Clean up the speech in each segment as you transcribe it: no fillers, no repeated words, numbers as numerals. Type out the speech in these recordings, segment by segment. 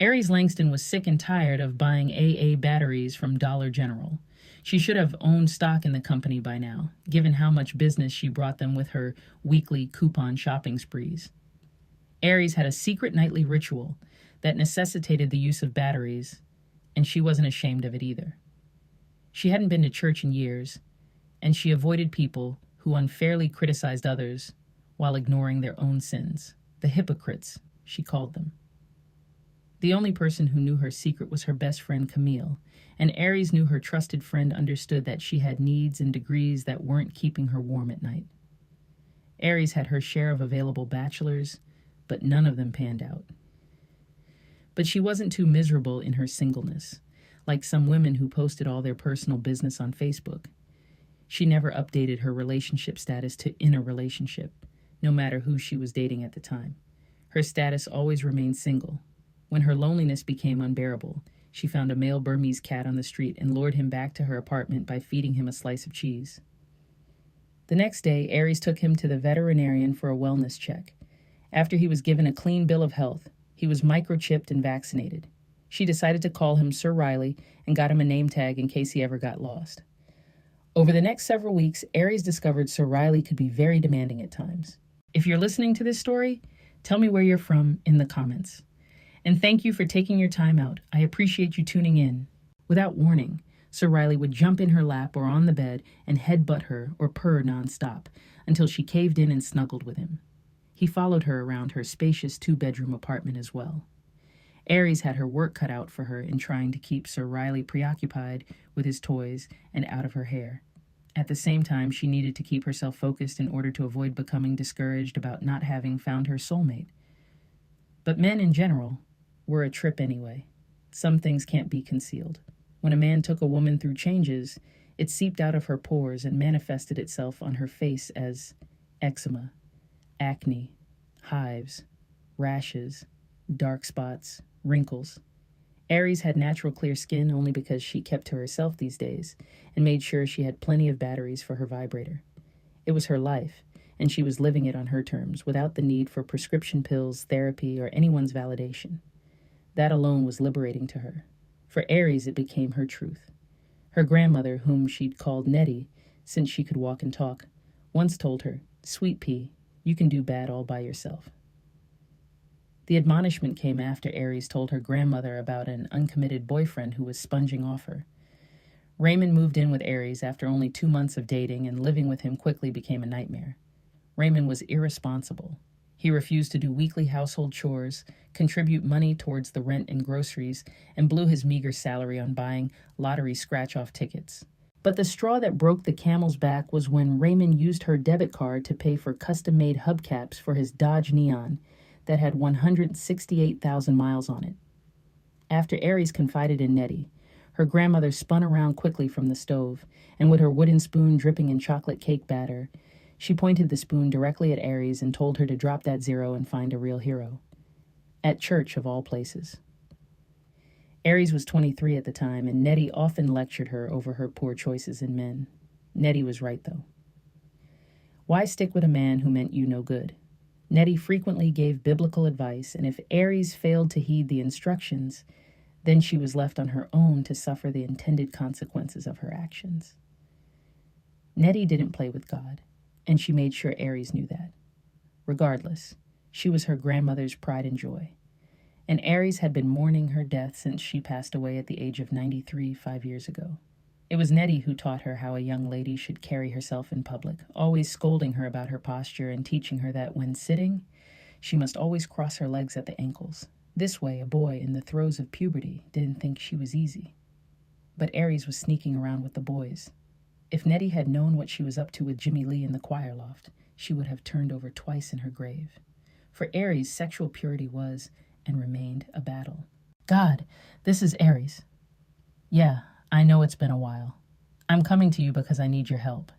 Aries Langston was sick and tired of buying AA batteries from Dollar General. She should have owned stock in the company by now, given how much business she brought them with her weekly coupon shopping sprees. Aries had a secret nightly ritual that necessitated the use of batteries, and she wasn't ashamed of it either. She hadn't been to church in years, and she avoided people who unfairly criticized others while ignoring their own sins. The hypocrites, she called them. The only person who knew her secret was her best friend Camille, and Aries knew her trusted friend understood that she had needs and degrees that weren't keeping her warm at night. Aries had her share of available bachelors, but none of them panned out. But she wasn't too miserable in her singleness, like some women who posted all their personal business on Facebook. She never updated her relationship status to in a relationship, no matter who she was dating at the time. Her status always remained single. When her loneliness became unbearable, she found a male Burmese cat on the street and lured him back to her apartment by feeding him a slice of cheese. The next day, Aries took him to the veterinarian for a wellness check. After he was given a clean bill of health, he was microchipped and vaccinated. She decided to call him Sir Riley and got him a name tag in case he ever got lost. Over the next several weeks, Aries discovered Sir Riley could be very demanding at times. If you're listening to this story, tell me where you're from in the comments. And thank you for taking your time out. I appreciate you tuning in. Without warning, Sir Riley would jump in her lap or on the bed and headbutt her or purr nonstop until she caved in and snuggled with him. He followed her around her spacious 2-bedroom apartment as well. Aries had her work cut out for her in trying to keep Sir Riley preoccupied with his toys and out of her hair. At the same time, she needed to keep herself focused in order to avoid becoming discouraged about not having found her soulmate. But men in general were a trip anyway. Some things can't be concealed. When a man took a woman through changes, it seeped out of her pores and manifested itself on her face as eczema, acne, hives, rashes, dark spots, wrinkles. Aries had natural clear skin only because she kept to herself these days and made sure she had plenty of batteries for her vibrator. It was her life, and she was living it on her terms without the need for prescription pills, therapy, or anyone's validation. That alone was liberating to her. For Aries, it became her truth. Her grandmother, whom she'd called Nettie since she could walk and talk, once told her, "Sweet pea, you can do bad all by yourself." The admonishment came after Aries told her grandmother about an uncommitted boyfriend who was sponging off her. Raymond moved in with Aries after only 2 months of dating, and living with him quickly became a nightmare. Raymond was irresponsible. He refused to do weekly household chores, contribute money towards the rent and groceries, and blew his meager salary on buying lottery scratch-off tickets. But the straw that broke the camel's back was when Raymond used her debit card to pay for custom-made hubcaps for his Dodge Neon that had 168,000 miles on it. After Aries confided in Nettie, her grandmother spun around quickly from the stove, and with her wooden spoon dripping in chocolate cake batter, she pointed the spoon directly at Aries and told her to drop that zero and find a real hero. At church, of all places. Aries was 23 at the time, and Nettie often lectured her over her poor choices in men. Nettie was right, though. Why stick with a man who meant you no good? Nettie frequently gave biblical advice, and if Aries failed to heed the instructions, then she was left on her own to suffer the intended consequences of her actions. Nettie didn't play with God, and she made sure Aries knew that. Regardless, she was her grandmother's pride and joy, and Aries had been mourning her death since she passed away at the age of 93 5 years ago. It was Nettie who taught her how a young lady should carry herself in public, always scolding her about her posture and teaching her that when sitting, she must always cross her legs at the ankles. This way, a boy in the throes of puberty didn't think she was easy. But Aries was sneaking around with the boys. If Nettie had known what she was up to with Jimmy Lee in the choir loft, she would have turned over twice in her grave. For Aries, sexual purity was, and remained, a battle. God, this is Aries. Yeah, I know it's been a while. I'm coming to you because I need your help.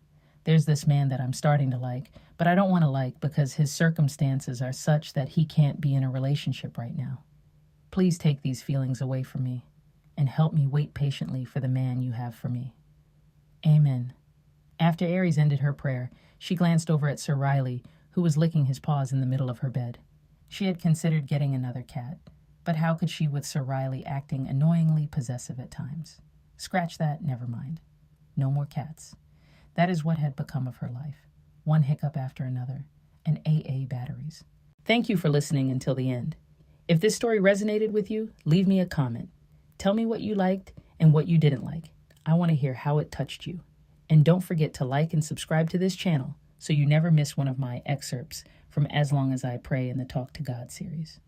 There's this man that I'm starting to like, but I don't want to like because his circumstances are such that he can't be in a relationship right now. Please take these feelings away from me and help me wait patiently for the man you have for me. Amen. After Aries ended her prayer, she glanced over at Sir Riley, who was licking his paws in the middle of her bed. She had considered getting another cat, But how could she with Sir Riley acting annoyingly possessive at times? Scratch that, never mind. No more cats. That is what had become of her life. One hiccup after another, and AA batteries. Thank you for listening until the end. If this story resonated with you, leave me a comment. Tell me what you liked and what you didn't like. I want to hear how it touched you. And don't forget to like and subscribe to this channel so you never miss one of my excerpts from As Long as I Pray in the Talk to God series.